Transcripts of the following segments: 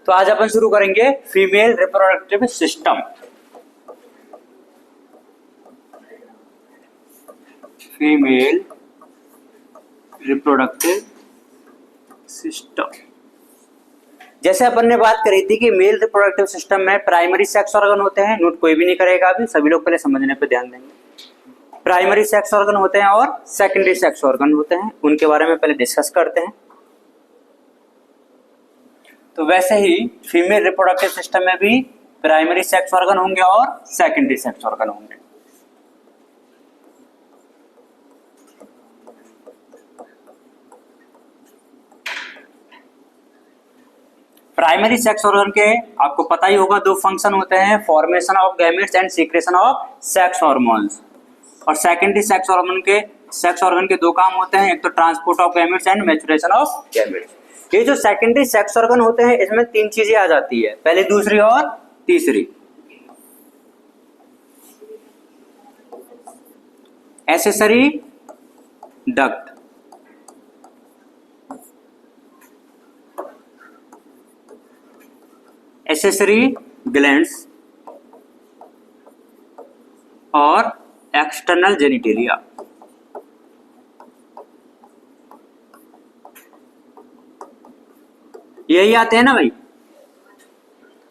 तो आज अपन शुरू करेंगे female reproductive system. Female reproductive system. जैसे अपन ने बात करी थी कि मेल रिप्रोडक्टिव सिस्टम में प्राइमरी सेक्स ऑर्गन होते हैं, नोट कोई भी नहीं करेगा अभी, सभी लोग पहले समझने पे ध्यान देंगे। प्राइमरी सेक्स ऑर्गन होते हैं और सेकेंडरी सेक्स ऑर्गन होते हैं, उनके बारे में पहले डिस्कस करते हैं। तो वैसे ही फीमेल रिप्रोडक्टिव सिस्टम में भी प्राइमरी सेक्स ऑर्गन होंगे और सेकेंडरी सेक्स ऑर्गन होंगे। प्राइमरी सेक्स ऑर्गन के आपको पता ही होगा दो फंक्शन होते हैं, formation of gametes and secretion of sex hormones. और सेकेंडरी सेक्स ऑर्गन के दो काम होते हैं, एक तो transport of gametes and maturation of gametes. ये जो सेकेंडरी सेक्स ऑर्गन होते हैं इसमें तीन चीजें आ जाती है, पहली, दूसरी और तीसरी। एसेसरी डक्ट, एसेसरी ग्लैंड्स और एक्सटर्नल जेनिटेलिया। यही आते हैं ना भाई?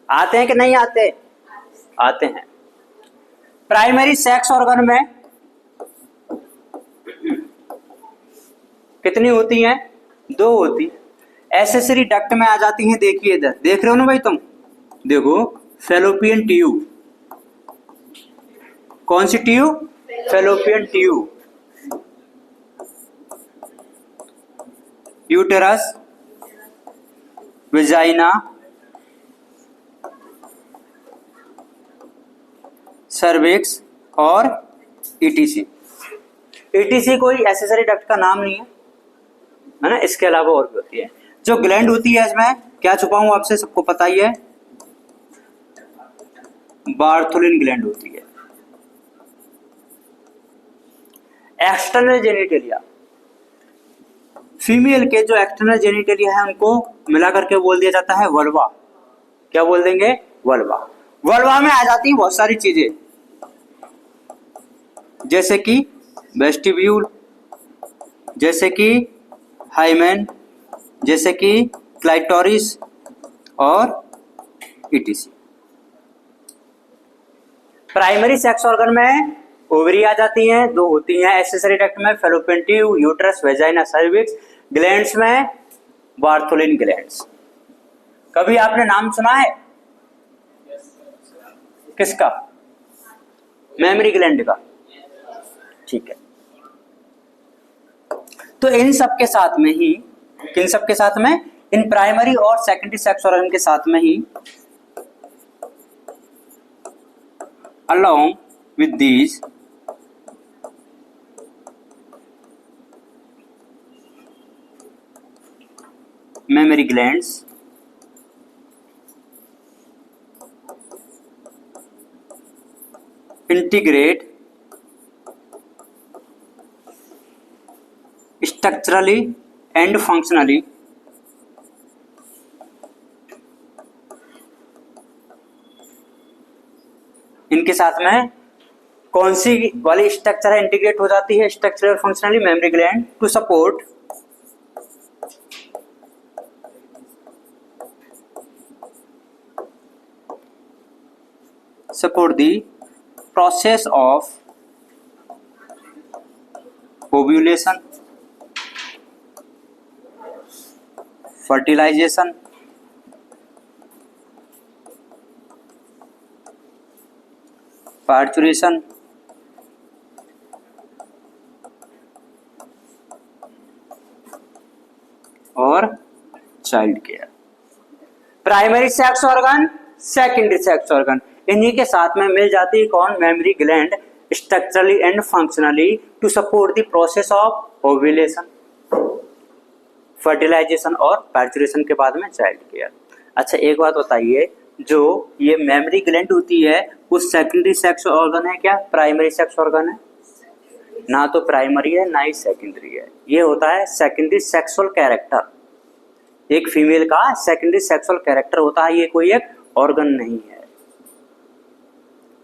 आते हैं कि नहीं आते? आते हैं। प्राइमरी सेक्स ऑर्गन में कितनी होती हैं? दो होती। एसेसरी डक्ट में आ जाती हैं, देखिए इधर, देख रहे हो ना भाई तुम, देखो फैलोपियन ट्यूब। कौन सी tube? Fallopian tube. Uterus, vagina, cervix और ईटीसी। ईटीसी कोई एसेसरी डक्ट का नाम नहीं है ना, इसके अलावा और भी होती है। जो ग्लैंड होती है इसमें क्या छुपाऊं आपसे, सबको पता ही है, बार्थोलिन ग्लैंड होती है। एक्सटर्नल जेनिटेलिया, फीमेल के जो एक्सटर्नल जेनिटेलिया है उनको मिलाकर के बोल दिया जाता है वल्वा। क्या बोल देंगे? वल्वा। वल्वा में आ जाती है बहुत सारी चीजें, जैसे कि वेस्टिब्यूल, जैसे कि हाइमेन, जैसे कि क्लाइटोरिस और ईटीसी। प्राइमरी सेक्स ऑर्गन में ओवरी आ जाती हैं, दो होती हैं एसेसरी डक्ट में, fallopian tube, uterus, vagina, cervix. Glands में बार्थोलिन ग्लैंड्स। कभी आपने नाम सुना है? किसका? मेमरी ग्लैंड का। ठीक है। तो इन सब के साथ में ही, किन सब के साथ में? इन प्राइमरी और सेकेंडरी सेक्स ऑर्गन के साथ में ही, along with these mammary glands integrate structurally and functionally इनके साथ में कौन सी वाली स्ट्रक्चर इंटीग्रेट हो जाती है स्ट्रक्चरली और functionally? Mammary gland to support the process of ovulation, fertilization, parturition और child care. Primary sex organ, secondary sex organ, इन्हीं के साथ में मिल जाती है कौन? Mammary gland, structurally and functionally to support the process of ovulation, fertilization और पार्चुरेशन के बाद में चाइल्ड केयर। अच्छा एक बात बताइए, जो ये मेमरी ग्लैंड होती है वो सेकेंडरी सेक्स ऑर्गन है क्या प्राइमरी सेक्स ऑर्गन है? ना तो प्राइमरी है ना ही सेकेंडरी है। ये होता है सेकेंडरी सेक्सुअल कैरेक्टर। एक फीमेल का सेकेंडरी सेक्सुअल कैरेक्टर होता है, ये कोई एक ऑर्गन नहीं है।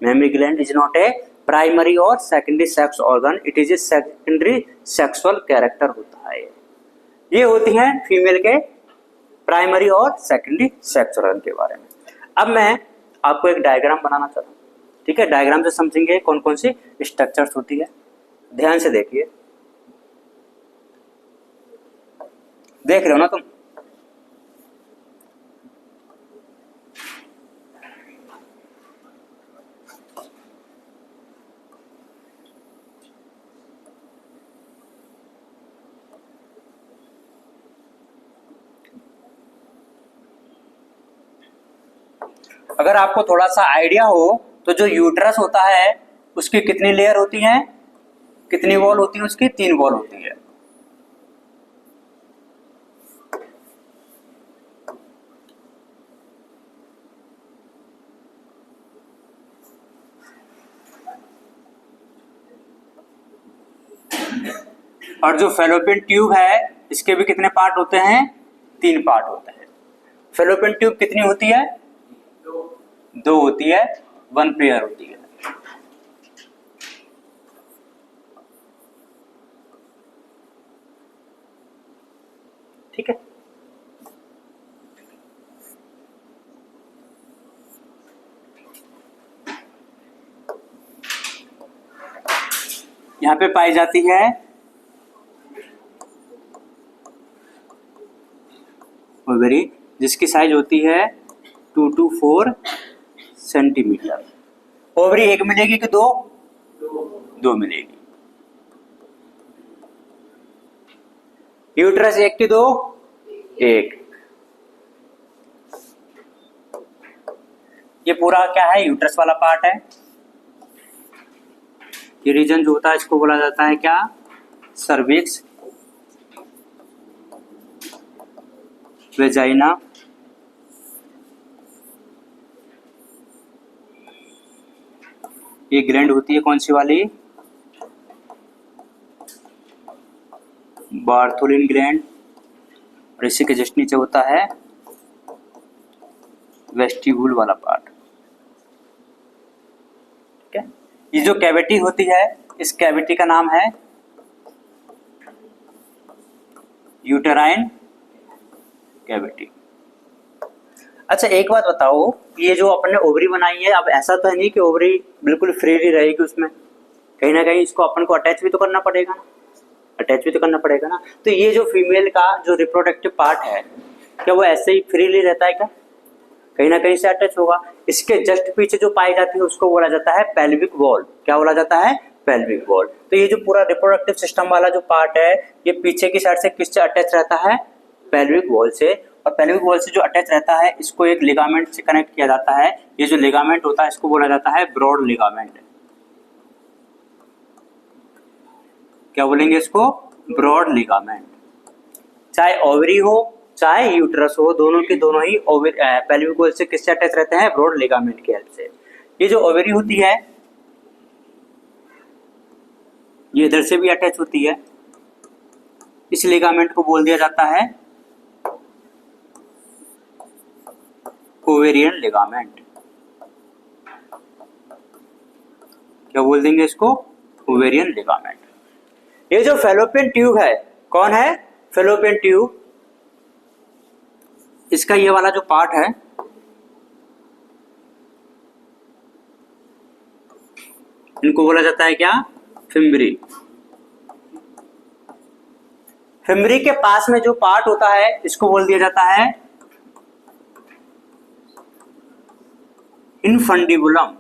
Mammary gland is not a primary और secondary sex organ, it is a secondary sexual character होता है। ये होती हैं फीमेल के प्राइमरी और सेकेंडरी सेक्स ऑर्गन के बारे में। अब मैं आपको एक डायग्राम बनाना चाहता हूँ, ठीक है। डायग्राम से समझेंगे कौन कौन सी स्ट्रक्चर्स होती है। ध्यान से देखिए, देख रहे हो ना तुम? अगर आपको थोड़ा सा आइडिया हो तो जो यूट्रस होता है उसकी कितनी लेयर होती हैं, कितनी वॉल होती है उसकी? 3 वॉल होती है। और जो फेलोपियन ट्यूब है इसके भी कितने पार्ट होते हैं? 3 पार्ट होते हैं। फेलोपियन ट्यूब कितनी होती है? 2 होती है, 1 पेयर होती है। ठीक है। यहां पे पाई जाती है ओवरी, जिसकी साइज होती है 2 to 4 सेंटीमीटर। ओवरी एक मिलेगी कि 2? 2 मिलेगी। यूट्रस एक कि 2? 1। ये पूरा क्या है? यूट्रस वाला पार्ट है। ये रीजन जो होता है इसको बोला जाता है क्या? सर्विक्स, वेजाइना, ये ग्लैंड होती है कौन सी वाली? Bartholin gland. और इसी के जस्ट नीचे होता है वेस्टिब्यूल वाला पार्ट। ठीक है। ये जो कैविटी होती है इस कैविटी का नाम है यूटेराइन कैविटी। अच्छा एक बात बताओ, ये जो अपने ओवरी बनाई है, अब ऐसा तो है नहीं कि ओवरी बिल्कुल फ्रीली रहेगी उसमें, कहीं ना कहीं इसको अपन को अटैच भी तो करना पड़ेगा ना, अटैच भी तो करना पड़ेगा ना। तो ये जो फीमेल का जो रिप्रोडक्टिव पार्ट है क्या वो ऐसे ही फ्रीली रहता है क्या? कहीं ना कहीं से अटैच होगा। इसके जस्ट पीछे जो पाई जाती है उसको बोला जाता है पेल्विक वॉल। क्या बोला जाता है? Pelvic wall. तो ये जो पूरा रिप्रोडक्टिव सिस्टम वाला जो पार्ट है ये पीछे की साइड से किससे अटैच रहता है? पेल्विक वॉल से। और पेल्विक वॉल से जो अटैच रहता है इसको एक लिगामेंट से कनेक्ट किया जाता है। ये जो लिगामेंट होता है इसको बोला जाता है ब्रॉड लिगामेंट। क्या बोलेंगे इसको? Broad ligament. चाहे ओवरी हो चाहे यूट्रस हो, दोनों के दोनों ही पेल्विक वॉल से किससे अटैच रहते हैं? ब्रॉड लिगामेंट की हेल्प से। ये जो ओवरी होती है ये इधर से भी अटैच होती है, इस लिगामेंट को बोल दिया जाता है ओवेरियन लिगामेंट। क्या बोल देंगे इसको? Ovarian ligament. ये जो फेलोपियन ट्यूब है कौन है? Fallopian tube. इसका ये वाला जो पार्ट है इनको बोला जाता है क्या? फिम्बरी। फिम्बरी के पास में जो पार्ट होता है इसको बोल दिया जाता है इनफंडिबुलम।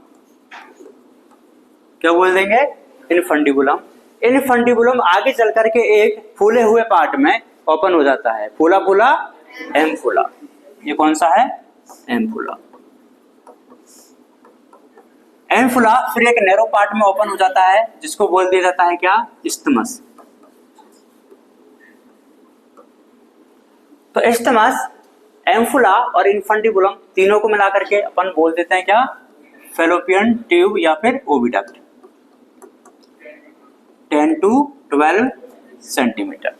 क्या बोल देंगे? इनफंडिबुलम। इनफंडिबुलम आगे चल करके एक फूले हुए पार्ट में ओपन हो जाता है, फूला फूला एम्फुला। ये कौन सा है? एम्फुला। एम्फुला फिर एक नैरो पार्ट में ओपन हो जाता है जिसको बोल दिया जाता है क्या? इस्थमस। तो इस्थमस, एम्फुला और इनफंडिबुलम तीनों को मिलाकर के अपन बोल देते हैं क्या? फेलोपियन ट्यूब या फिर ओविडक्ट। 10 to 12 centimetre.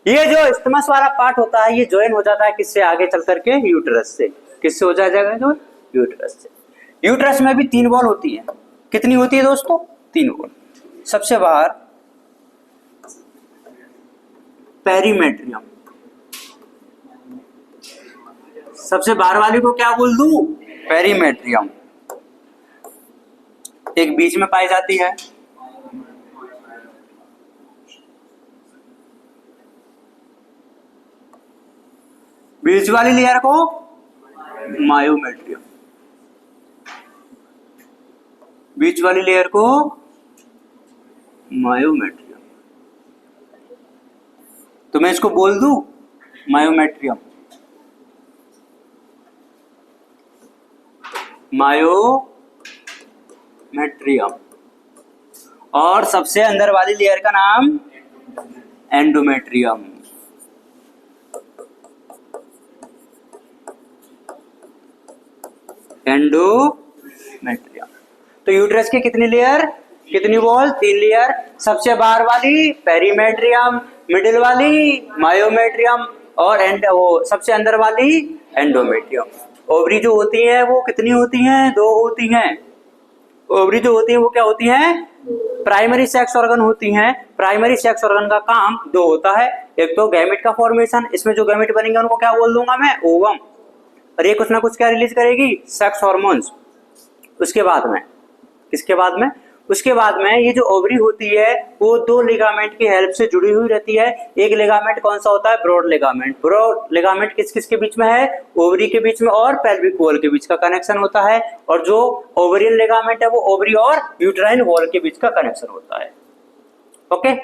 ये जो इस्टमस वाला पार्ट होता है ये ज्वाइन हो जाता है किससे, आगे चल करके यूट्रस से। किससे हो जाएगा, जो यूट्रस से। यूट्रस में भी 3 वॉल होती है। कितनी होती है दोस्तों, 3 वॉल। सबसे बाहर पेरीमेट्रियम, सबसे बाहर वाली को क्या बोल दूं, पेरीमेट्रियम। एक बीच में पाई जाती है, बीच वाली लेयर को मायोमेट्रियम, बीच वाली लेयर को मायोमेट्रियम। तो मैं इसको बोल दूं मायोमेट्रियम, मायोमेट्रियम। और सबसे अंदर वाली लेयर का नाम एंडोमेट्रियम। एंडोमेट्रियम। तो यूट्रस की कितनी लेयर, कितनी वॉल, 3 लेयर। सबसे बाहर वाली पेरीमेट्रियम, मिडिल वाली मायोमेट्रियम और वो सबसे अंदर वाली एंडोमेट्रियम। ओवरी जो होती है वो कितनी होती हैं, 2 होती हैं। ओवरी जो होती है वो क्या होती हैं, प्राइमरी सेक्स ऑर्गन होती हैं। प्राइमरी सेक्स ऑर्गन का काम 2 होता है, एक तो गैमेट का फॉर्मेशन, इसमें जो गैमेट बनेंगे उनको क्या बोल दूंगा मैं, ओवम। और ये कुछ ना कुछ क्या रिलीज करेगी, सेक्स हार्मोन्स। उसके बाद में, किसके बाद में, उसके बाद में ये जो ओवरी होती है वो 2 लिगामेंट की हेल्प से जुड़ी हुई रहती है। एक लिगामेंट कौन सा होता है, ब्रॉड लिगामेंट। ब्रॉड लिगामेंट किस किस के बीच में है, ओवरी के बीच में और पेल्विक वॉल के बीच का कनेक्शन होता है। और जो ओवरियन लिगामेंट है वो ओवरी और यूट्राइन वॉल के बीच का कनेक्शन होता है। ओके।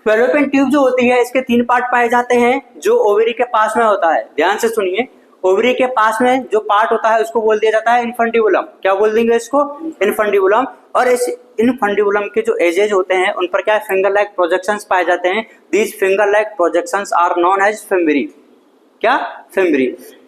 फैलोपियन ट्यूब जो होती है इसके 3 पार्ट पाए जाते हैं, जो ओवरी के पास में होता है। ध्यान से सुनिए, ओवरी के पास में जो पार्ट होता है उसको बोल दिया जाता है इनफंडिबुलम। क्या बोल देंगे इसको, इनफंडिबुलम। और इस इनफंडिबुलम के जो एजेज होते हैं उन पर क्या फिंगर लाइक प्रोजेक्शंस पाए जाते हैं। These finger like projections are known as fimbriae. क्या, फिम्बरी।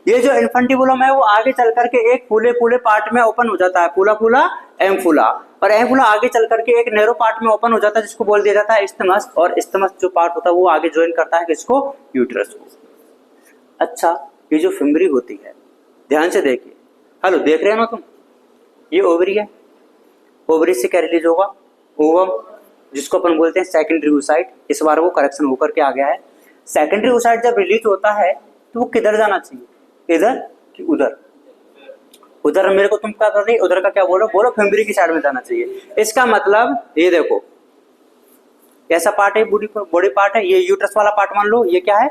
ये जो इनफंडिबुलम है वो आगे चल करके एक फूले फूले पार्ट में ओपन हो जाता है, फूला फूला एम्फुला। और एम्फुला आगे चल करके एक नैरो पार्ट में ओपन हो जाता है जिसको बोल दिया जाता है इस्टमस। और इस्टमस जो पार्ट होता है वो आगे ज्वाइन करता है किसको, यूट्रस को। अच्छा, ये जो फिम्बरी होती है, ध्यान से देखिए, हेलो देख रहे हो ना तुम, ये ओवरी है। ओवरी से क्या रिलीज होगा, ओवम, जिसको अपन बोलते हैं सेकेंडरी oocyte। इस बार वो करेक्शन होकर के आ गया है। सेकेंडरी oocyte जब रिलीज होता है तो वो किधर जाना चाहिए, इधर कि उधर। उधर मेरे को तुम क्या कर रही, उधर का क्या बोलो, बोलो फिम्बरी की साइड में जाना चाहिए। इसका मतलब ये देखो, ऐसा पार्ट है, बॉडी पार्ट है, ये यूट्रस वाला पार्ट मान लो, ये क्या है,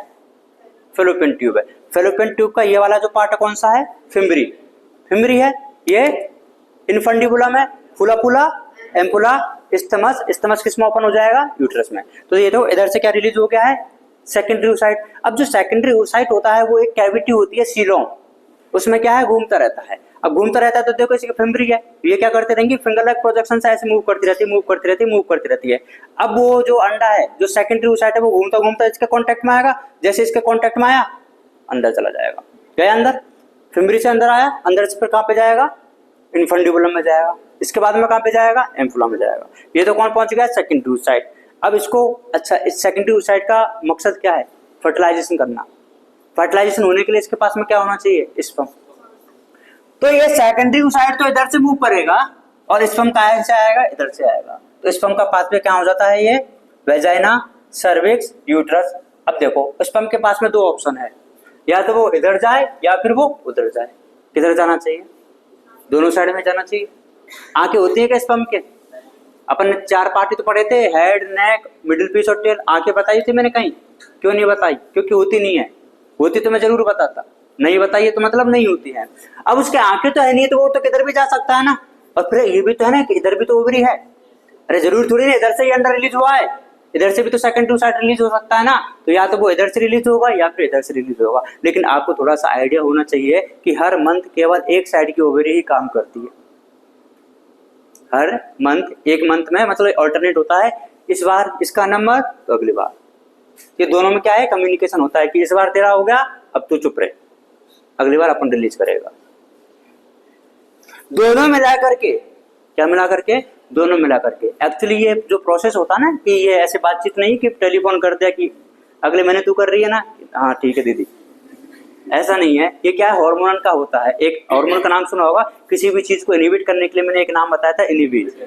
फैलोपियन ट्यूब है। फैलोपियन ट्यूब का ये वाला जो पार्ट है कौन सा है, फिम्बरी। फिम्बरी है, ये इनफंडिबुलम है, फूला फूला एम्पुला, इस्टमस। इस्टमस किस में ओपन हो जाएगा, यूट्रस में। तो ये तो इधर से क्या रिलीज हो गया है, सेकेंडरी oocyte। अब जो सेकेंडरी oocyte होता है वो एक कैविटी होती है सीलोम, उसमें क्या है, घूमता रहता है। अब घूमता रहता है तो देखो इसकी फिम्बरी है, ये क्या करते रहेंगे, फिंगर लाइक प्रोजेक्शन से ऐसे मूव करती रहती है, मूव करती रहती है, मूव करती रहती है। अब वो जो अंडा है, जो सेकेंडरी oocyte है, वो घूमता घूमता इसके कांटेक्ट में आएगा। जैसे इसके कांटेक्ट में आया, अंदर चला जाएगा, गया अंदर, फिम्बरी से अंदर आया, अंदर से फिर कहाँ पे जाएगा, इनफंडिबुलम में जाएगा। इसके बाद में कहाँ पे जाएगा, एम्फुला में जाएगा। ये तो कौन पहुंच गया, सेकेंडरी oocyte। अब इसको, अच्छा, इस सेकेंडरी oocyte का मकसद क्या है, फर्टिलाइजेशन करना। फर्टिलाइजेशन होने के लिए इसके पास में क्या होना चाहिए, स्पर्म। तो ये सेकेंडरी oocyte तो इधर से मूव करेगा और स्पर्म कहाँ से आएगा, इधर से आएगा। तो स्पर्म का पाथवे क्या हो जाता है, ये वेजाइना, सर्विक्स, यूट्रस। अब देखो स्पर्म के पास में 2 ऑप्शन है, या तो वो इधर जाए या फिर वो उधर जाए। किधर जाना चाहिए, दोनों साइड में जाना चाहिए। आंखें होती है क्या स्पर्म के, अपन ने 4 पार्ट तो पढ़े थे, हेड, नेक, मिडिल पीस और टेल। आंखें बताई थी मैंने कहीं, क्यों नहीं बताई, क्योंकि होती नहीं है। होती तो मैं जरूर बताता, नहीं बताइए तो मतलब नहीं होती है। अब उसके आंखें तो है नहीं तो वो तो किधर भी जा सकता है ना। और फिर ये भी तो है ना कि इधर भी तो ओवरी है। अरे जरूर थोड़ी ना इधर से ही अंडा रिलीज हुआ है, इधर से भी तो सेकेंडरी oocyte रिलीज हो सकता है ना। तो या तो वो इधर से रिलीज होगा या फिर इधर से रिलीज होगा। लेकिन आपको थोड़ा सा आइडिया होना चाहिए कि हर मंथ केवल एक साइड की ओवरी ही काम करती है। हर मंथ, एक मंथ में मतलब ऑल्टरनेट होता है। इस बार इसका नंबर तो अगली बार, ये दोनों में क्या है, कम्युनिकेशन होता है कि इस बार तेरा हो गया, अब तू चुप रहे, अगली बार अपन रिलीज करेगा। दोनों मिला करके, क्या मिला करके, दोनों मिला करके। एक्चुअली ये जो प्रोसेस होता है ना कि ये ऐसे बातचीत नहीं कि टेलीफोन कर दिया कि अगले महीने तू कर रही है ना, हाँ ठीक है दीदी, ऐसा नहीं है। ये क्या है, हार्मोन का होता है। एक हार्मोन का नाम सुना होगा, किसी भी चीज को इनहिबिट करने के लिए मैंने एक नाम बताया था, इनहिबिट।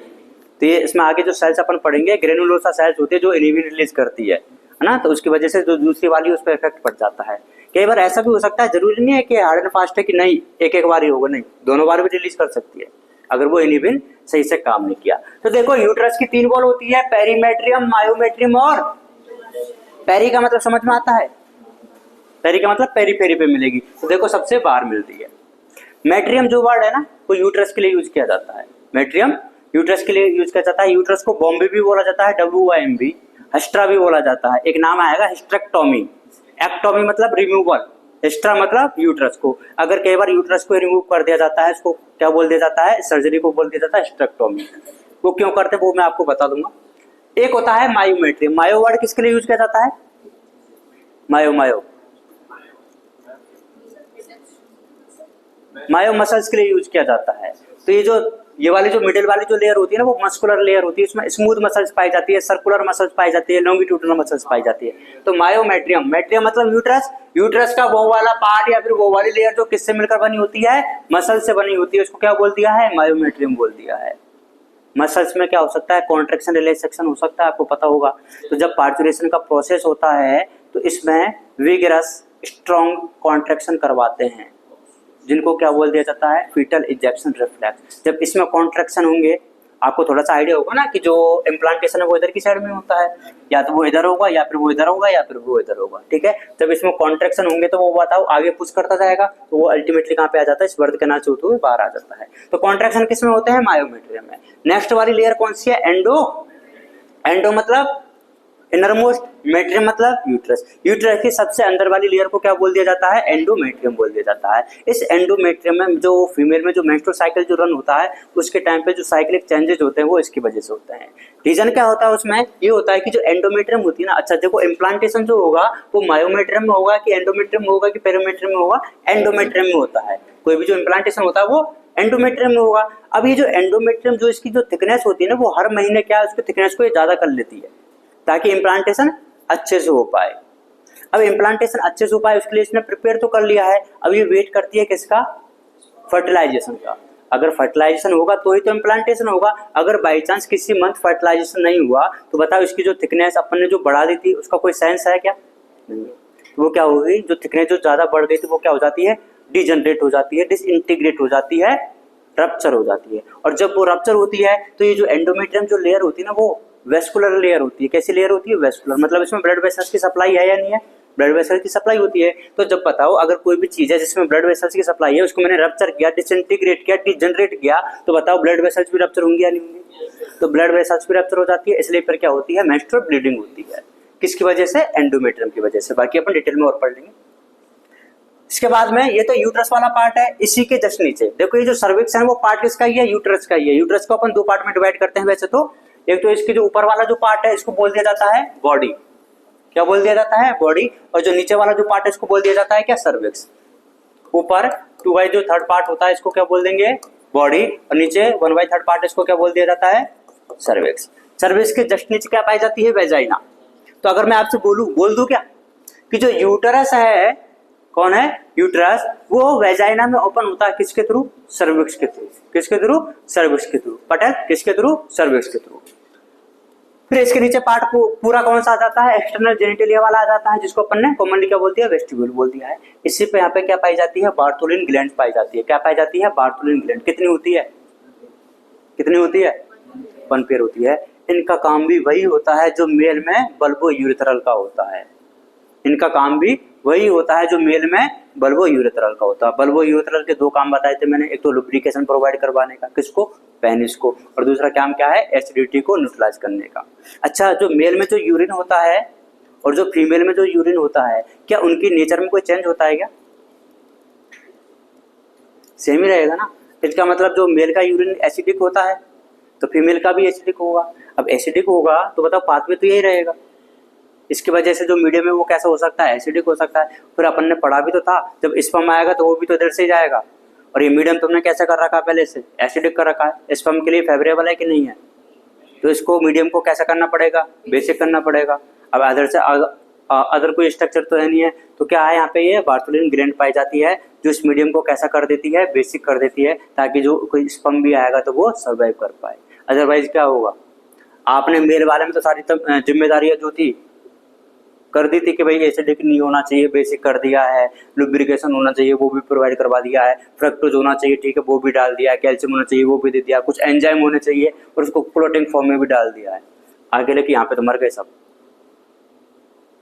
तो ये इसमें आगे जो सेल्स अपन पढ़ेंगे, ग्रेनुलोसा सेल्स होती है जो इनहिबिट रिलीज करती है ना, तो उसकी वजह से जो दूसरी वाली उस पर इफेक्ट पड़ जाता है। कई बार ऐसा भी हो सकता है, जरूरी नहीं है कि हार्ड एंड फास्ट है कि नहीं एक एक बार ही होगा, नहीं दोनों बार भी रिलीज कर सकती है अगर वो इनहिबिन सही से काम नहीं किया। तो देखो यूट्रस की 3 वॉल होती है, पेरीमेट्रियम, मायोमेट्रियम और पेरी का मतलब समझ में आता है, पेरी का मतलब पेरीफेरी पे मिलेगी। तो देखो सबसे बाहर मिलती है। मेट्रियम जो वर्ड है ना वो यूट्रस के लिए यूज किया जाता है, मेट्रियम यूट्रस के लिए यूज किया जाता है। यूट्रस को बॉम्बे भी बोला जाता है, WOMB, हिस्ट्रा भी बोला जाता है। एक नाम आएगा हिस्ट्रेक्टोमी, एक्टोमी मतलब रिमूवल, हिस्ट्रा मतलब यूट्रस को। अगर कई बार यूट्रस को रिमूव कर दिया जाता है, इसको क्या बोल दिया जाता है, सर्जरी को बोल दिया जाता है हिस्ट्रेक्टोमी। वो क्यों करते हैं वो मैं आपको बता दूंगा। एक होता है मायोमेट्रियम, मायो वर्ड किसके लिए यूज किया जाता है, मायो मायो मायो मसल्स के लिए यूज किया जाता है। तो ये वाली जो मिडिल वाली जो लेयर होती है ना वो मस्कुलर लेयर होती है, इसमें स्मूथ मसल्स पाई जाती है, सर्कुलर मसल्स पाई जाती है, लॉन्गिट्यूडिनल मसल्स पाई जाती है। तो मायोमेट्रियम, मेट्रियम मतलब यूट्रस, यूट्रस का वो वाला पार्ट या फिर वो वाली लेयर जो किससे मिलकर बनी होती है, मसल से बनी होती है, उसको क्या बोल दिया है, मायोमेट्रियम बोल दिया है। मसल्स में क्या हो सकता है, कॉन्ट्रैक्शन रिलैक्सेशन हो सकता है, आपको पता होगा। तो जब पार्चुरेशन का प्रोसेस होता है तो इसमें विगरस स्ट्रॉन्ग कॉन्ट्रैक्शन करवाते हैं, जिनको क्या बोल दिया जाता है, फीटल इजेक्शन रिफ्लेक्स। जब इसमें कॉन्ट्रैक्शन होंगे, आपको थोड़ा सा आइडिया होगा ना कि जो इम्प्लांटेशन है वो इधर की साइड में होता है, या तो वो इधर होगा या फिर वो इधर होगा या फिर वो इधर होगा, ठीक है। जब इसमें कॉन्ट्रैक्शन होंगे तो वो बताओ आगे पुश करता जाएगा, तो वो अल्टीमेटली कहाँ पे आ जाता है, इस वर्द के नाच होते हुए बाहर आ जाता है। तो कॉन्ट्रैक्शन किसमें होते हैं, मायोमेट्रियम में। नेक्स्ट वाली लेयर कौन सी है, एंडो, एंडो मतलब इनरमोस्ट, मेट्रियम मतलब यूट्रस। यूट्रस की सबसे अंदर वाली लेयर को क्या बोल दिया जाता है, एंडोमेट्रियम बोल दिया जाता है। इस एंडोमेट्रियम में जो फीमेल में जो मेंस्ट्रुअल साइकिल जो रन होता है उसके टाइम पे जो साइक्लिक चेंजेस होते हैं वो इसकी वजह से होते हैं। रीजन क्या होता है उसमें, ये होता है कि जो एंडोमेट्रियम होती है ना, अच्छा देखो इम्प्लांटेशन जो होगा वो मायोमेट्रियम में होगा कि एंडोमेट्रियम में होगा कि पेरीमेट्रियम में होगा, एंडोमेट्रियम में होता है। कोई भी जो इम्प्लांटेशन होता है वो एंडोमेट्रियम में होगा। अब ये जो एंडोमेट्रियम जो इसकी जो थिकनेस होती है ना वो हर महीने क्या उसकी थिकनेस को ज्यादा कर लेती है ताकि इम्प्लांटेशन अच्छे से हो पाए। अब इम्प्लांटेशन अच्छे से हो पाए उसके लिए इसने प्रिपेयर तो कर लिया है, अब ये वेट करती है किसका, फर्टिलाइजेशन का। अगर फर्टिलाइजेशन होगा तो ही तो इम्प्लांटेशन होगा। अगर बाई चांस किसी मंथ फर्टिलाइजेशन नहीं हुआ तो बताओ इसकी जो थिकनेस अपन ने जो बढ़ा दी थी उसका कोई सेंस है क्या, नहीं। तो वो क्या होगी, जो थिकनेस जो ज्यादा बढ़ गई थी वो क्या हो जाती है, डिजनरेट हो जाती है, डिसइंटीग्रेट हो जाती है, रप्चर हो जाती है। और जब वो रप्चर होती है तो ये जो एंडोमेट्रियम जो लेयर होती है ना वो वेस्कुलर लेयर होती है। कैसी लेयर होती है, वेस्कुलर, मतलब इसमें ब्लड वेसल्स की सप्लाई है या नहीं है, ब्लड वेसल्स की सप्लाई होती है। तो जब बताओ अगर कोई भी चीज है जिसमें ब्लड वेसल्स की सप्लाई है उसको मैंने रप्चर किया, डिसइंटीग्रेट किया, डिजनरेट किया, तो बताओ ब्लड वेसल्स भी रप्चर होंगी या नहीं होंगी, तो ब्लड वेसल्स भी रप्चर हो जाती है। इसलिए फिर क्या होती है, मेंस्ट्रुअल ब्लीडिंग होती है। किसकी वजह से, एंडोमेट्रियम की वजह से। बाकी अपन डिटेल में और पढ़ लेंगे। इसके बाद में ये तो यूट्रस वाला पार्ट है, इसी के जस्ट नीचे देखो ये जो सर्विक्स है वो पार्ट किसका ही है, यूट्रस का ही है। यूट्रस को अपन 2 पार्ट में डिवाइड करते हैं वैसे तो। एक तो इसके जो ऊपर वाला जो पार्ट है इसको बोल दिया जाता है बॉडी, क्या बोल दिया जाता है, बॉडी। और जो नीचे वाला जो पार्ट है इसको बोल दिया जाता है क्या, सर्विक्स। ऊपर 2/3 जो थर्ड पार्ट होता है इसको क्या बोल देंगे, बॉडी, और नीचे 1/3 पार्ट इसको क्या बोल दिया जाता है, सर्विक्स। सर्विक्स के जस्ट नीचे क्या पाई जाती है, वेजाइना। तो अगर मैं आपसे बोल दूं क्या कि जो यूटरस है, कौन है, यूट्रस, वो वेजाइना में ओपन होता है किसके थ्रू, सर्विक्स के थ्रू। किसके थ्रू, सर्विक्स के थ्रू। पटेल किसके थ्रू, सर्विक्स के थ्रू। फिर इसके नीचे पार्ट पूरा कौन सा आ जाता है, एक्सटर्नल जेनिटलिया वाला आ जाता है, जिसको अपन ने कॉमनली क्या बोलती है, वेस्टिब्यूल बोल दिया है। इसी पे यहाँ पे क्या पाई जाती है, बार्थोलिन ग्लैंड पाई जाती है। क्या पाई जाती है, बार्थोलिन ग्लैंड। कितनी होती है, कितनी होती है, 1 पेयर होती है। इनका काम भी वही होता है जो मेल में बल्बो यूरेथ्रल का होता है। इनका काम भी वही होता है जो मेल में बल्बो यूरेथ्रल का होता है। बल्बो यूरेथ्रल के 2 काम बताए थे मैंने, एक तो लुब्रिकेशन प्रोवाइड करवाने का, किसको, पेनिस को, और दूसरा काम क्या है, एसिडिटी को न्यूट्रलाइज करने का। अच्छा, जो मेल में जो यूरिन होता है और जो फीमेल में जो यूरिन होता है, क्या उनकी नेचर में कोई चेंज होता है क्या, सेम ही रहेगा ना। इसका मतलब जो मेल का यूरिन एसिडिक होता है तो फीमेल का भी एसिडिक होगा। अब एसिडिक होगा तो बताओ पाथवे तो यही रहेगा। इसकी वजह से जो मीडियम है वो कैसा हो सकता है, एसिडिक हो सकता है। फिर अपन ने पढ़ा भी तो था, जब स्पर्म आएगा तो वो भी तो इधर से ही जाएगा। और ये मीडियम तुमने कैसे कर रखा है, पहले से एसिडिक कर रखा है। स्पर्म के लिए फेवरेबल है कि नहीं है, तो इसको मीडियम को कैसा करना पड़ेगा, बेसिक करना पड़ेगा। अब अदर कोई स्ट्रक्चर तो है नहीं है, तो क्या है यहाँ पे ये बार्थोलिन ग्लैंड पाई जाती है जो इस मीडियम को कैसा कर देती है, बेसिक कर देती है, ताकि जो कोई स्पर्म भी आएगा तो वो सर्वाइव कर पाए। अदरवाइज क्या होगा, आपने मेल वाले में तो सारी जिम्मेदारियां जो थी कर दी थी कि भाई एसिडिक नहीं होना चाहिए, बेसिक कर दिया है, लुब्रिकेशन होना चाहिए वो भी प्रोवाइड करवा दिया है, फ्रक्टोज होना चाहिए ठीक है वो भी डाल दिया है, कैल्शियम होना चाहिए वो भी दे दिया, कुछ एंजाइम होने चाहिए और उसको क्लोटिंग फॉर्म में भी डाल दिया है। आगे लेके यहाँ पे तो मर गए सब,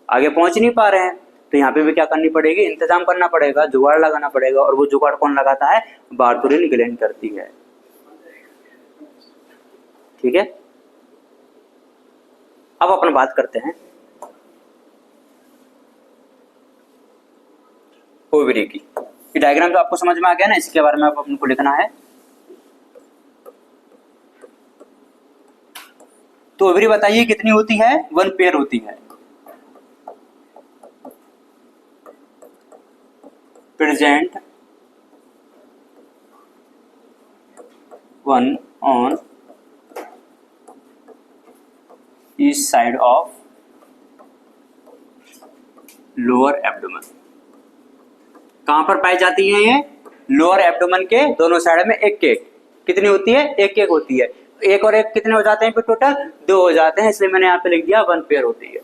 आगे पहुंच नहीं पा रहे हैं, तो यहाँ पे भी क्या करनी पड़ेगी, इंतजाम करना पड़ेगा, जुगाड़ लगाना पड़ेगा। और वो जुगाड़ कौन लगाता है, बार्थोलिन ग्लैंड करती है। ठीक है, अब अपन बात करते हैं ओवरी की। ये डायग्राम तो आपको समझ में आ गया ना, इसके बारे में अपन को लिखना है। तो ओवरी बताइए कितनी होती है, 1 पेयर होती है। Present 1 on each side of lower abdomen. कहां पर पाई जाती है ये, लोअर एब्डोमेन के दोनों साइड में एक एक। कितनी होती है, एक एक होती है। एक और एक कितने हो जाते हैं, टोटल 2 हो जाते हैं, इसलिए मैंने यहाँ पे लिख दिया 1 पेयर होती है।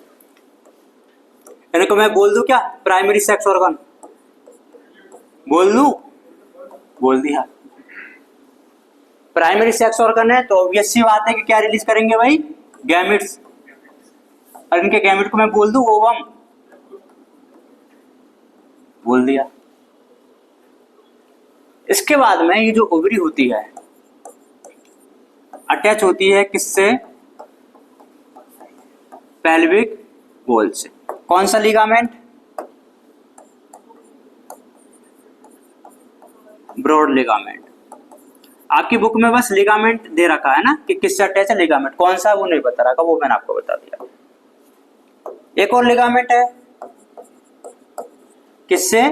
इनको मैं बोल दूं क्या, प्राइमरी सेक्स ऑर्गन बोल दूं, बोल दिया। प्राइमरी सेक्स ऑर्गन है तो ऑब्वियस सी बात है कि क्या रिलीज करेंगे भाई, गैमेट्स। और इनके गैमेट को मैं बोल दूं ओवम, बोल दिया। इसके बाद में ये जो ओवरी होती है अटैच होती है किससे, पेल्विक वॉल से। कौन सा लिगामेंट, ब्रॉड लिगामेंट। आपकी बुक में बस लिगामेंट दे रखा है ना कि किससे अटैच है, लिगामेंट कौन सा वो नहीं बता रखा, वो मैंने आपको बता दिया। एक और लिगामेंट है किससे,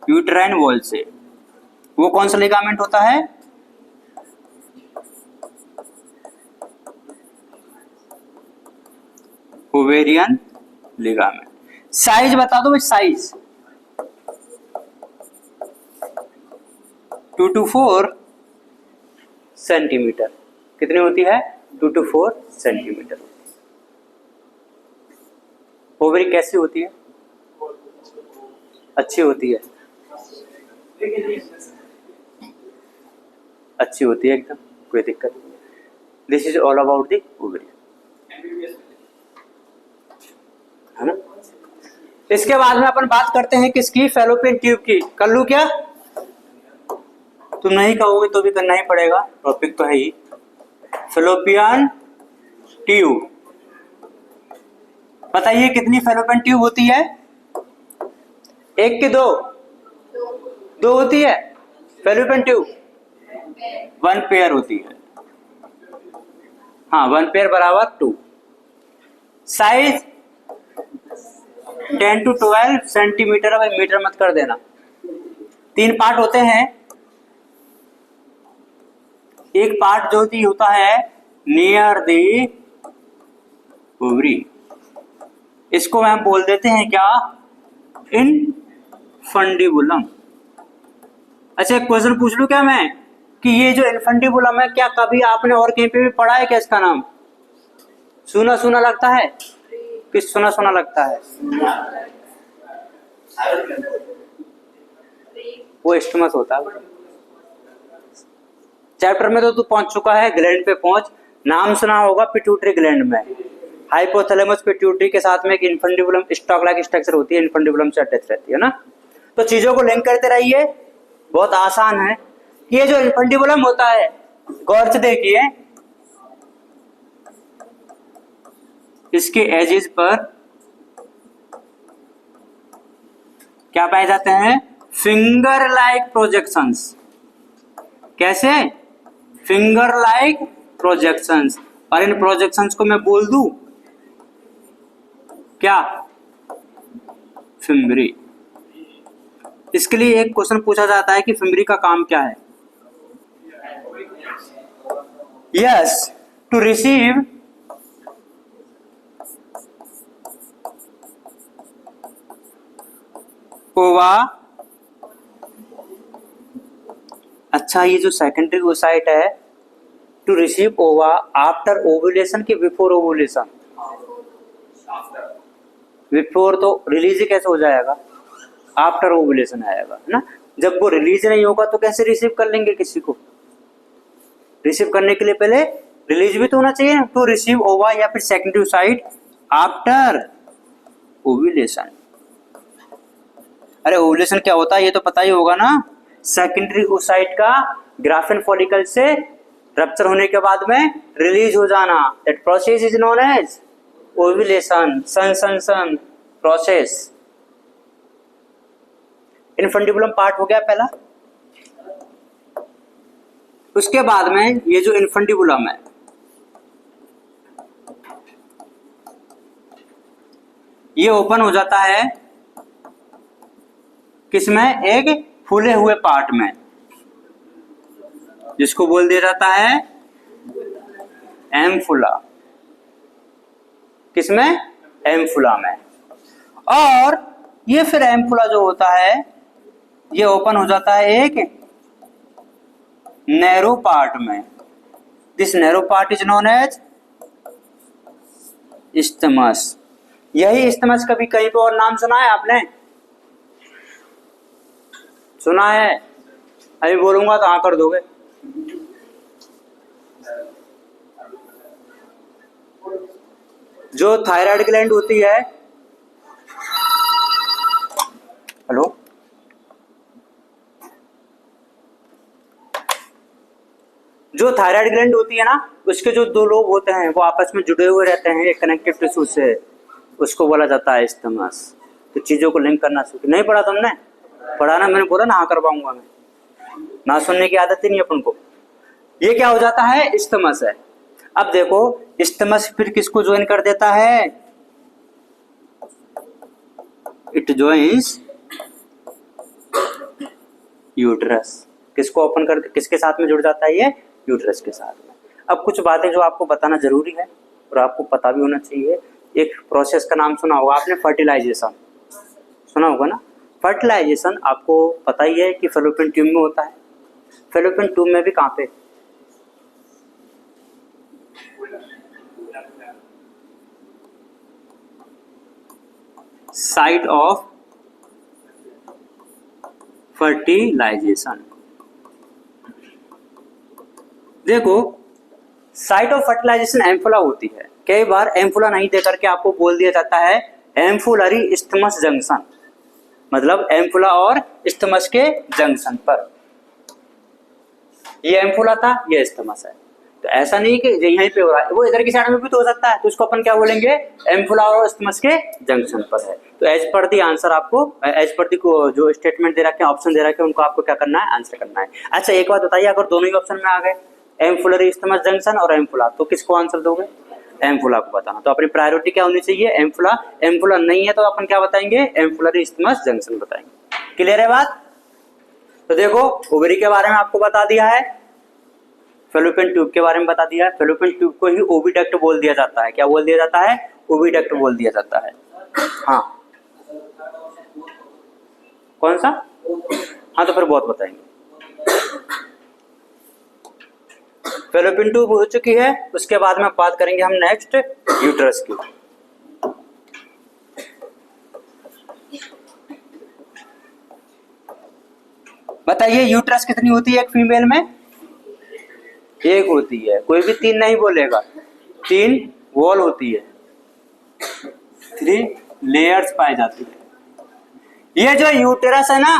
यूट्राइन वॉल से। वो कौन सा लिगामेंट होता है, ओवेरियन लिगामेंट। साइज बता दो भाई, साइज 2 to 4 सेंटीमीटर। कितनी होती है, 2 to 4 सेंटीमीटर। ओवरी कैसी होती है, अच्छी होती है, अच्छी होती है एकदम, कोई दिक्कत नहीं। This is all about the ovary, है ना। इसके बाद में अपन बात करते हैं किसकी, फैलोपियन ट्यूब की। कर लूं क्या, तुम नहीं कहोगे तो भी करना ही पड़ेगा, टॉपिक तो है ही। फैलोपियन ट्यूब, बताइए कितनी फैलोपियन ट्यूब होती है, एक के दो, दो होती है फैलोपियन ट्यूब, 1 पेयर होती है। हाँ, 1 पेयर बराबर 2। साइज 10 to 12 सेंटीमीटर, भाई मीटर मत कर देना। 3 पार्ट होते हैं, एक पार्ट जो होता है नियर दी ओवरी, इसको हम बोल देते हैं क्या, इनफंडिबुलम। अच्छा एक क्वेश्चन पूछ लूं क्या मैं, कि ये जो इनफंडिबुलम है क्या कभी आपने और कहीं पे भी पढ़ा है क्या, इसका नाम सुना सुना लगता है, किस सुना सुना लगता है, वो स्टमस होता है। चैप्टर में तो तू पहुंच चुका है, ग्लैंड पे पहुंच। नाम सुना होगा पिट्यूटरी ग्लैंड में, हाइपोथैलेमस पिट्यूटरी के साथ में एक इनफंडिबुलम स्टॉक लाइक स्ट्रक्चर होती है, इनफंडिबुलम से अटैच रहती है ना। तो चीजों को लिंक करते रहिए, बहुत आसान है। ये जो इनफंडिबुलम होता है, गौर से देखिए, इसके एजेस पर क्या पाए जाते हैं, फिंगर लाइक प्रोजेक्शंस। कैसे, फिंगर लाइक प्रोजेक्शंस। और इन प्रोजेक्शंस को मैं बोल दूं क्या, फिम्बरी। इसके लिए एक क्वेश्चन पूछा जाता है कि फिम्बरी का काम क्या है, यस, टू रिसीव ओवा। अच्छा, ये जो सेकेंडरी ओसाइट है, टू रिसीव ओवा आफ्टर ओव्यूलेशन की बिफोर ओव्यूलेशन? बिफोर तो रिलीज कैसे हो जाएगा, आफ्टर ओव्यूलेशन आएगा, है ना। जब वो रिलीज नहीं होगा तो कैसे रिसीव कर लेंगे किसी को? रिसीव करने के लिए पहले रिलीज भी तो होना चाहिए। टू रिसीव ओवा या फिर सेकेंडरी ओसाइट आफ्टर ओव्यूलेशन। अरे ओव्यूलेशन क्या होता है ये तो पता ही होगा ना। सेकेंडरी ओसाइट का ग्राफिन फॉलिकल से रप्चर होने के बाद में रिलीज हो जाना, that process is known as ovulation. Sun process. Infundibulum part हो गया पहला। उसके बाद में ये जो इनफंडिबुलम है, ये ओपन हो जाता है किसमें? एक फूले हुए पार्ट में, जिसको बोल दिया जाता है एम्फुला। किसमें? एम्फुला में। और ये फिर एम्फुला जो होता है ये ओपन हो जाता है एक नैरो पार्ट में। This narrow part is known as isthmus. यही इस्टमस कभी कहीं पे और नाम सुना है आपने? सुना है? अभी बोलूंगा तो हाँ कर दोगे। जो थायराइड ग्लैंड होती है, हेलो, जो थायराइड ग्लैंड होती है ना, उसके जो दो लोब होते हैं वो आपस में जुड़े हुए रहते हैं एक कनेक्टिव टिश्यू से, उसको बोला जाता है इस्टमस। तो चीजों को लिंक करना सीखो। नहीं पढ़ा तुमने? पढ़ा ना, मैंने बोला ना हाँ करवाऊंगा मैं। ना सुनने की आदत ही नहीं अपन को। ये क्या हो जाता है? इस्टमस है। अब देखो इस्टमस फिर किसको ज्वाइन कर देता है? It joins uterus. किसको ओपन कर, किसके साथ में जुड़ जाता है ये? यूट्रस के साथ में। अब कुछ बातें जो आपको बताना जरूरी है और आपको पता भी होना चाहिए। एक प्रोसेस का नाम सुना होगा आपने, फर्टिलाइजेशन। सुना होगा ना? फर्टिलाइजेशन आपको पता ही है कि फैलोपियन ट्यूब में होता है। फैलोपियन ट्यूब में भी कहाँ पे? Site of fertilization. देखो साइट ऑफ फर्टिलाइजेशन एम्फुला होती है। कई बार एम्फुला नहीं देकर के आपको बोल दिया जाता है एम्फुलरी इस्थमस जंक्शन, मतलब एम्फुला और इस्थमस के जंक्शन पर। ये एम्फुला था, ये इस्थमस है। तो ऐसा नहीं कि यहीं पे हो रहा है, वो इधर की साइड में भी तो हो सकता है। तो उसको अपन क्या बोलेंगे? एम्फुला और इस्थमस के जंक्शन पर है। तो एज पर दी आंसर आपको, एज पर दी को जो स्टेटमेंट दे रखे हैं, ऑप्शन दे रखे हैं, उनको आपको क्या करना है? आंसर करना है। अच्छा एक बात बताइए, अगर दोनों ही ऑप्शन में आ गए एम्फुलरी इस्थमस जंक्शन और एम्फुला, तो किसको आंसर दोगे? एम्फुला को बताना। तो अपनी प्रायोरिटी क्या होनी चाहिए? एम्फुला। एम्फुला नहीं है तो अपन क्या बताएंगे? एम्फुलरी इस्थमस जंक्शन बताएंगे। क्लियर है बात? तो देखो ओवरी के बारे में आपको बता दिया है, फैलोपियन ट्यूब के बारे में बता दिया है। फैलोपियन ट्यूब को ही ओविडक्ट बोल दिया जाता है। क्या बोल दिया जाता है? ओविडक्ट बोल दिया जाता है। हाँ कौन सा? हाँ तो फिर बहुत बताएंगे। फैलोपियन ट्यूब हो चुकी है, उसके बाद में बात करेंगे हम नेक्स्ट यूट्रस की। बताइए यूट्रस कितनी होती है एक फीमेल में? एक होती है। कोई भी तीन नहीं बोलेगा। 3 वॉल होती है, 3 लेयर्स पाई जाती है। ये जो यूट्रस है ना,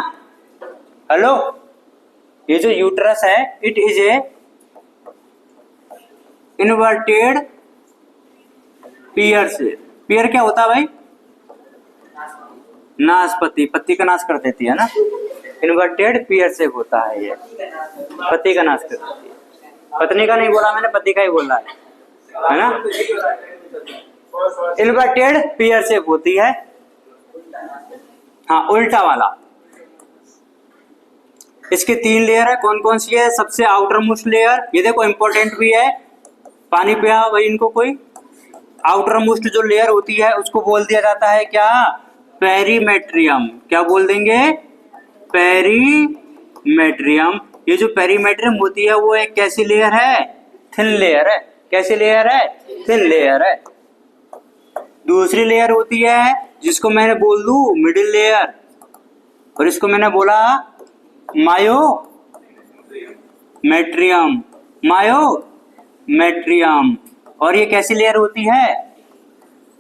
हेलो, ये जो यूट्रस है इट इज ए इन्वर्टेड पियर से। पियर क्या होता है भाई? नाशपति, पत्ती का नाश कर देती है ना। इन्वर्टेड पियर से होता है ये, पत्ती का नाश कर देती है। पत्नी का नहीं बोला मैंने, पति का ही बोला है ना। इन्वर्टेड पियर शेप होती है। हाँ उल्टा वाला। इसके 3 लेयर है, कौन कौन सी है? सबसे आउटर मोस्ट लेयर, ये देखो इंपॉर्टेंट भी है, पानी पिया भाई इनको कोई। आउटर मोस्ट जो लेयर होती है उसको बोल दिया जाता है क्या? पेरीमेट्रियम। क्या बोल देंगे? पेरीमेट्रियम। ये जो पेरीमेट्रियम होती है वो एक कैसी लेयर है? थिन लेयर है। कैसी लेयर है? थिन लेयर है। दूसरी लेयर होती है जिसको मैंने बोल दूं मिडिल लेयर, और इसको मैंने बोला मायोमेट्रियम। मायोमेट्रियम। और ये कैसी लेयर होती है?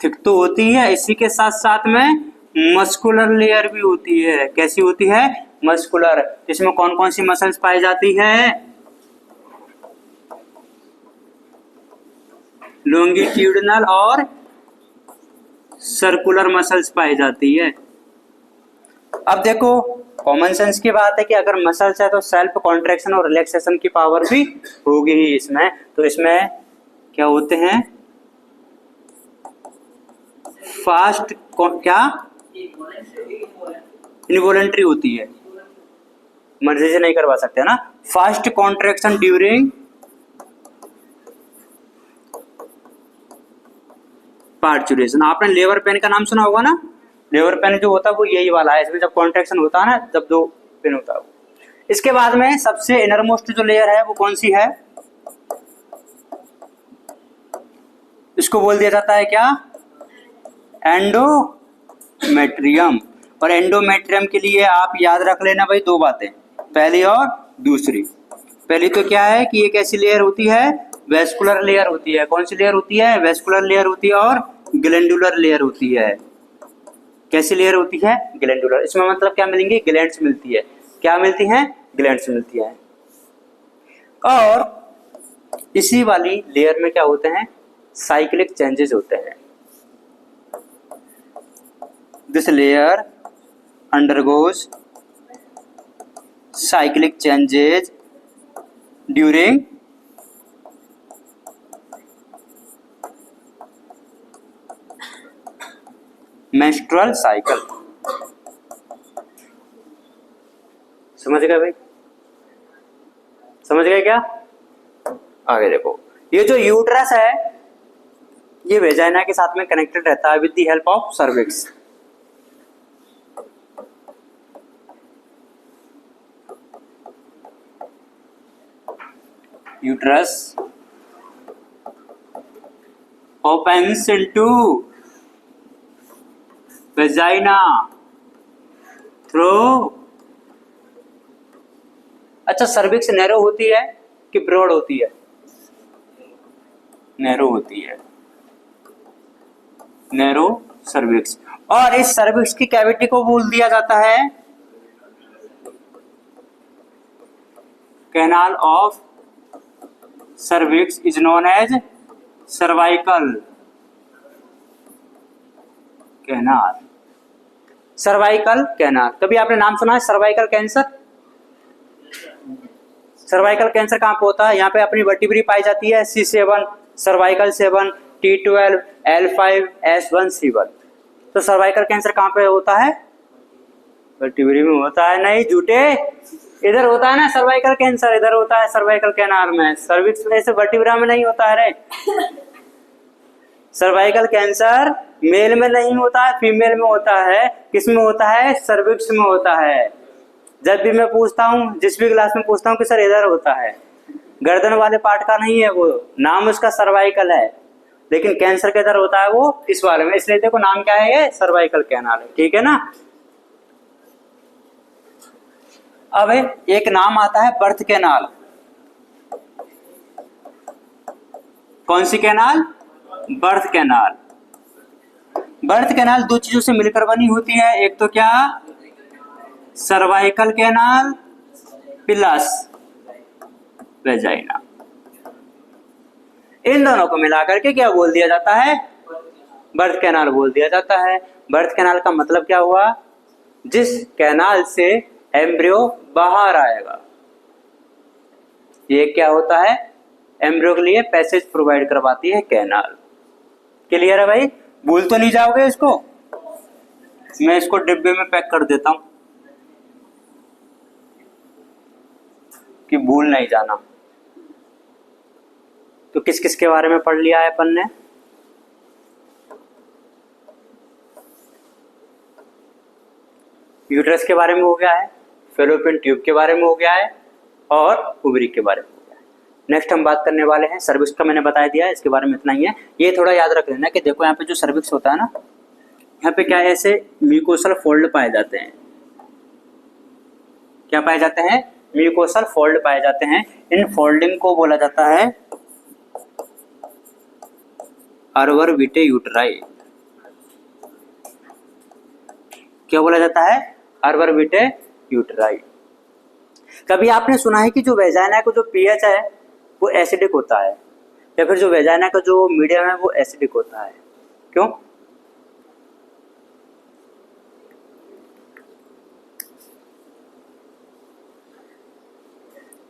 थिक तो होती है, इसी के साथ साथ में मस्कुलर लेयर भी होती है। कैसी होती है? मस्कुलर। इसमें कौन कौन सी मसल्स पाई जाती है? लॉन्गिट्यूडिनल और सर्कुलर मसल्स पाई जाती है। अब देखो कॉमन सेंस की बात है कि अगर मसल्स है तो सेल्फ कॉन्ट्रैक्शन और रिलैक्सेशन की पावर भी होगी ही इसमें। तो इसमें क्या होते हैं? फास्ट क्या इनवॉलंटरी होती है, मर्जी से नहीं करवा सकते ना। Fast contraction during parturition. आपने लेबर पेन का नाम सुना होगा ना? लेबर पेन जो होता है वो यही वाला है, इसमें जब कॉन्ट्रैक्शन होता है ना, जब दो पेन होता है। इसके बाद में सबसे इनरमोस्ट जो लेयर है वो कौन सी है? इसको बोल दिया जाता है क्या? एंडोमेट्रियम। और एंडोमेट्रियम के लिए आप याद रख लेना भाई 2 बातें, पहली और दूसरी। पहली तो क्या है कि ये कैसी लेयर होती है? वेस्कुलर लेयर होती है। कौन सी लेयर होती है? वेस्कुलर लेयर होती है। और ग्लैंडुलर लेयर होती है। कैसी लेयर होती है? ग्लैंडुलर। इसमें मतलब क्या मिलेंगी? ग्लैंड्स मिलती है। क्या मिलती हैं? ग्लैंड्स मिलती है। और इसी वाली लेयर में क्या होते हैं? साइक्लिक चेंजेस होते हैं। This layer undergoes cyclic changes during menstrual cycle. समझ गए भाई? समझ गए क्या? आगे देखो, ये जो यूट्रस है ये वेजाइना के साथ में कनेक्टेड रहता है with the help of cervix. Uterus opens into vagina through। अच्छा, सर्विक्स नैरो होती है कि ब्रॉड होती है? नैरो होती है, नैरो सर्विक्स। और इस सर्विक्स की कैविटी को बोल दिया जाता है canal of cervix is known as cervical canal. Cervical canal. कभी आपने नाम सुना है सर्वाइकल कैंसर? सर्वाइकल कैंसर कहाँ पे होता है? यहाँ पे अपनी वर्टिब्री पाई जाती है, C7, cervical 7, T12, L5, S1, C1। तो सर्वाइकल कैंसर कहाँ पे होता है? वर्टिब्री में होता है। नहीं झूठे, इधर होता है ना सर्वाइकल कैंसर, इधर होता है सर्वाइकल कैनाल में। सर्विक्स में से वर्टिब्रा में नहीं होता है रे। सर्वाइकल कैंसर मेल में नहीं होता है, फीमेल में होता है। किस में होता है? सर्विक्स में होता है। जब भी मैं पूछता हूँ, जिस भी क्लास में पूछता हूँ कि सर इधर होता है, गर्दन वाले पार्ट का नहीं है वो, नाम उसका सर्वाइकल है, लेकिन कैंसर किधर होता है? वो इस वाले में। इसलिए देखो नाम क्या है? ये सर्वाइकल कैनाल है। ठीक है ना? अब एक नाम आता है बर्थ कैनाल। कौन सी canal? Birth canal. Birth canal 2 चीजों से मिलकर बनी होती है। एक तो क्या? Cervical canal plus vagina. इन दोनों को मिलाकर के क्या बोल दिया जाता है? बर्थ कैनाल बोल दिया जाता है। बर्थ कैनाल का मतलब क्या हुआ? जिस कैनाल से एम्ब्रियो बाहर आएगा। ये क्या होता है? एम्ब्रियो के लिए पैसेज प्रोवाइड करवाती है कैनाल। क्लियर है भाई? भूल तो नहीं जाओगे इसको? मैं इसको डिब्बे में पैक कर देता हूं। कि भूल नहीं जाना। तो किस किस के बारे में पढ़ लिया है अपन ने? यूट्रस के बारे में हो गया है, फेलोपियन ट्यूब के बारे में हो गया है और ओवरी के बारे में हो गया है। नेक्स्ट हम बात करने वाले हैं सर्विक्स का। मैंने बता दिया है, इसके बारे में इतना ही है। ये थोड़ा याद रख लेना कि देखो यहाँ पे जो सर्विक्स होता है ना, यहाँ पे क्या है, ऐसे म्यूकोसल फोल्ड पाए जाते हैं। क्या पाए जाते हैं? म्यूकोसल फोल्ड पाए जाते हैं। इन फोल्डिंग को बोला जाता है अर्बर विटे यूटराई। क्या बोला जाता है? अर्बर विटे यूटराई। कभी आपने सुना है कि जो वेजाइना का जो पीएच है वो एसिडिक होता है, या फिर जो वेजाइना का जो मीडियम है वो एसिडिक होता है? क्यों?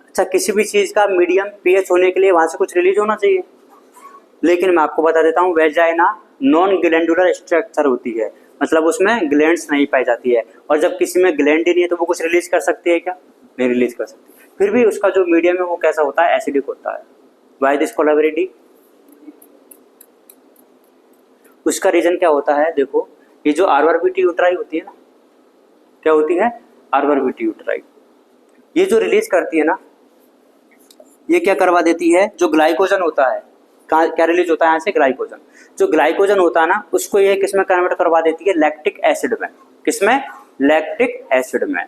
अच्छा, किसी भी चीज का मीडियम पीएच होने के लिए वहां से कुछ रिलीज होना चाहिए, लेकिन मैं आपको बता देता हूँ वेजाइना नॉन ग्लैंडुलर स्ट्रक्चर होती है, मतलब उसमें ग्लैंड्स नहीं पाई जाती है। और जब किसी में ग्लैंड ही नहीं है तो वो कुछ रिलीज कर सकती है क्या? नहीं रिलीज कर सकती। फिर भी उसका जो मीडियम है वो कैसा होता है? एसिडिक होता है। Why this collaborative? उसका रीजन क्या होता है? देखो, ये जो अर्बर विटे यूटराई होती है ना, क्या होती है? अर्बर विटे यूटराई। ये जो रिलीज करती है ना, ये क्या करवा देती है? जो ग्लाइकोजन होता है, क्या रिलीज होता है यहाँ से? ग्लाइकोजन। जो ग्लाइकोजन होता है ना, उसको ये किसमें कन्वर्ट करवा देती है? लैक्टिक एसिड में। किसमें? लैक्टिक एसिड में।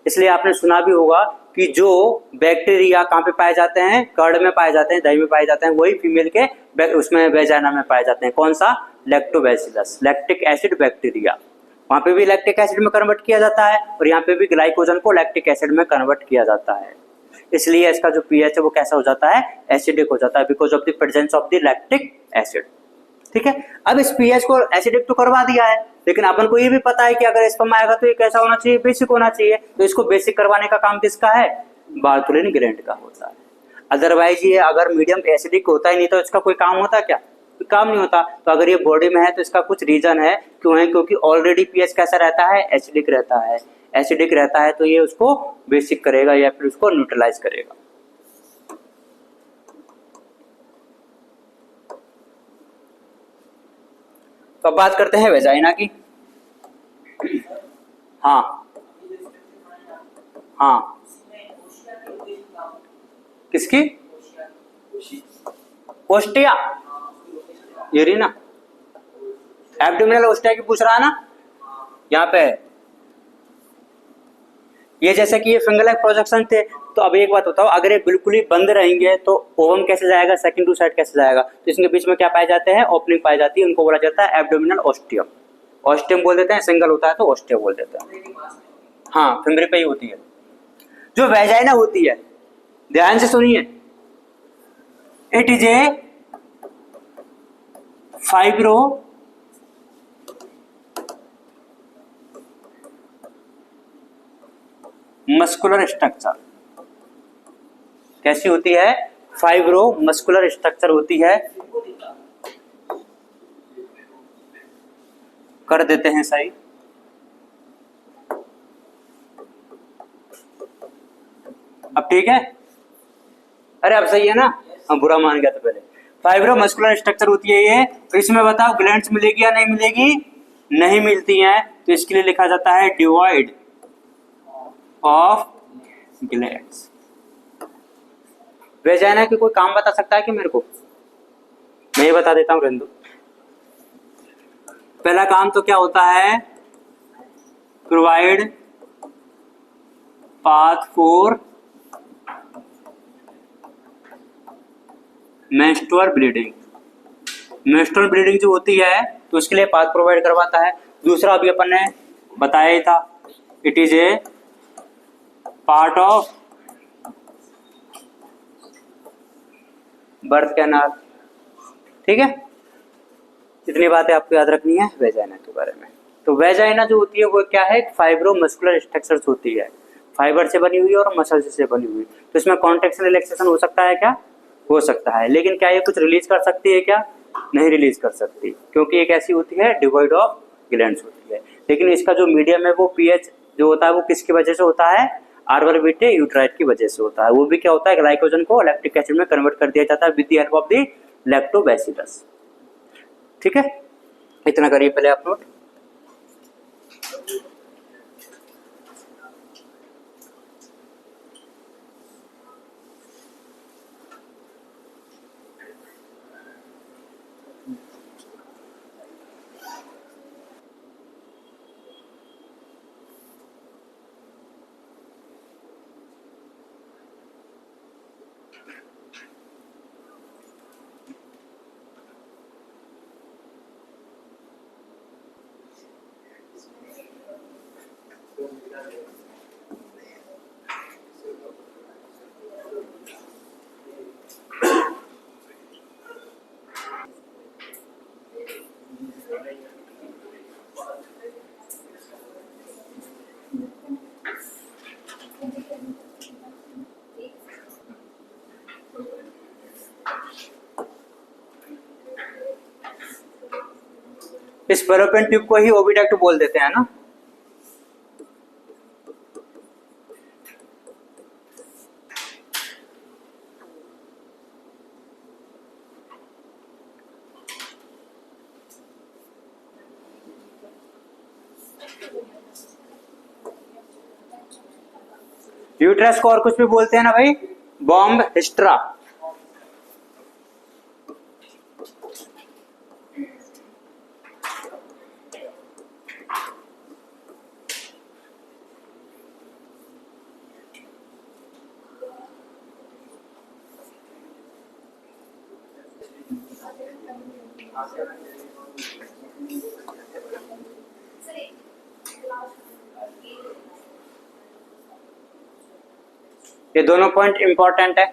इसलिए आपने सुना भी होगा कि जो बैक्टीरिया कहाँ पे पाए जाते हैं? कर्ड में पाए जाते हैं, दही में पाए जाते हैं, वही फीमेल के उसमें वेजाइना में पाए जाते हैं। कौन सा? Lactobacillus, lactic acid bacteria. वहां पे भी लैक्टिक एसिड में कन्वर्ट किया जाता है और यहाँ पे भी ग्लाइकोजन को लैक्टिक एसिड में कन्वर्ट किया जाता है। इसलिए इसका जो पीएच है वो कैसा हो जाता है? एसिडिक हो जाता है, because of the presence of the lactic acid. ठीक है, अब इस पीएच को एसिडिक तो करवा दिया है, लेकिन अपन को ये भी पता है कि अगर स्पर्म आएगा तो ये कैसा होना चाहिए? बेसिक होना चाहिए। तो इसको बेसिक करवाने का काम किसका है? बार्थोलिन ग्रैंड का होता है। अदरवाइज ये अगर मीडियम एसिडिक होता ही नहीं तो इसका कोई काम होता क्या? कोई काम नहीं होता। तो अगर ये बॉडी में है तो इसका कुछ रीजन है, क्यों है? क्योंकि ऑलरेडी पीएच कैसा रहता है? एसिडिक रहता है। एसिडिक रहता है तो ये उसको बेसिक करेगा या फिर उसको न्यूट्रलाइज करेगा। तो अब बात करते हैं वेजाइना की। हाँ हाँ, किसकी? ओस्टिया, ये रही ना, एब्डोमिनल ओस्टिया की पूछ रहा है ना, यहाँ पे है। ये जैसे कि ये फिंगर लेग प्रोजेक्शन थे, तो अब एक बात बताओ, अगर ये बिल्कुल ही बंद रहेंगे तो ओवम कैसे जाएगा? सेकंड टू साइड कैसे जाएगा? तो इसके बीच में क्या पाए जाते हैं? ओपनिंग पाई जाती है, उनको बोला जाता है एब्डोमिनल ओस्टियम। ओस्टियम बोल देते हैं, सिंगल होता है तो ओस्टियम बोल देते हैं। हाँ, फिंगर पे ही होती है। जो वेजाइना होती है, ध्यान से सुनिए, it is A fibro muscular structure. कैसी होती है? फाइब्रो मस्कुलर स्ट्रक्चर होती है। कर देते हैं सही। अब ठीक है? अरे अब सही है ना? हम बुरा मान गया था पहले। फाइब्रो मस्कुलर स्ट्रक्चर होती है ये। तो इसमें बताओ ग्लैंड्स मिलेगी या नहीं मिलेगी? नहीं मिलती हैं, तो इसके लिए लिखा जाता है डिवॉइड ऑफ ग्लैंड्स। वेजाइना की कोई काम बता सकता है कि मेरे को? मैं ये बता देता हूं रेंदु। पहला काम तो क्या होता है? Provide path for menstrual bleeding. Menstrual bleeding जो होती है तो उसके लिए पाथ प्रोवाइड करवाता है। दूसरा अभी अपन ने बताया ही था, it is A part of birth canal. ठीक है, इतनी बातें आपको याद रखनी है वेजाइना के बारे में। तो वेजाइना जो होती है वो क्या है? फाइब्रो मस्कुलर स्ट्रक्चर होती है, फाइबर से बनी हुई और मसल से बनी हुई। तो इसमें कॉन्ट्रैक्शन रिलैक्सेशन हो सकता है क्या? हो सकता है, लेकिन क्या ये कुछ रिलीज कर सकती है क्या? नहीं रिलीज कर सकती, क्योंकि एक ऐसी होती है डिवॉइड ऑफ ग्लैंड्स होती है। लेकिन इसका जो मीडियम है वो पीएच जो होता है वो किसकी वजह से होता है? आर्बोरेट यूट्राइट की वजह से होता है। वो भी क्या होता है, ग्लाइकोजन को लैक्टिक एसिड में कन्वर्ट कर दिया जाता है with the help of the lactobacillus. ठीक है, इतना करिए पहले आप नोट। इस फेलोपियन ट्यूब को ही ओविडक्ट बोल देते हैं ना। यूट्रस को और कुछ भी बोलते हैं ना भाई, बॉम्ब हिस्ट्रा। ये दोनों पॉइंट इंपॉर्टेंट है।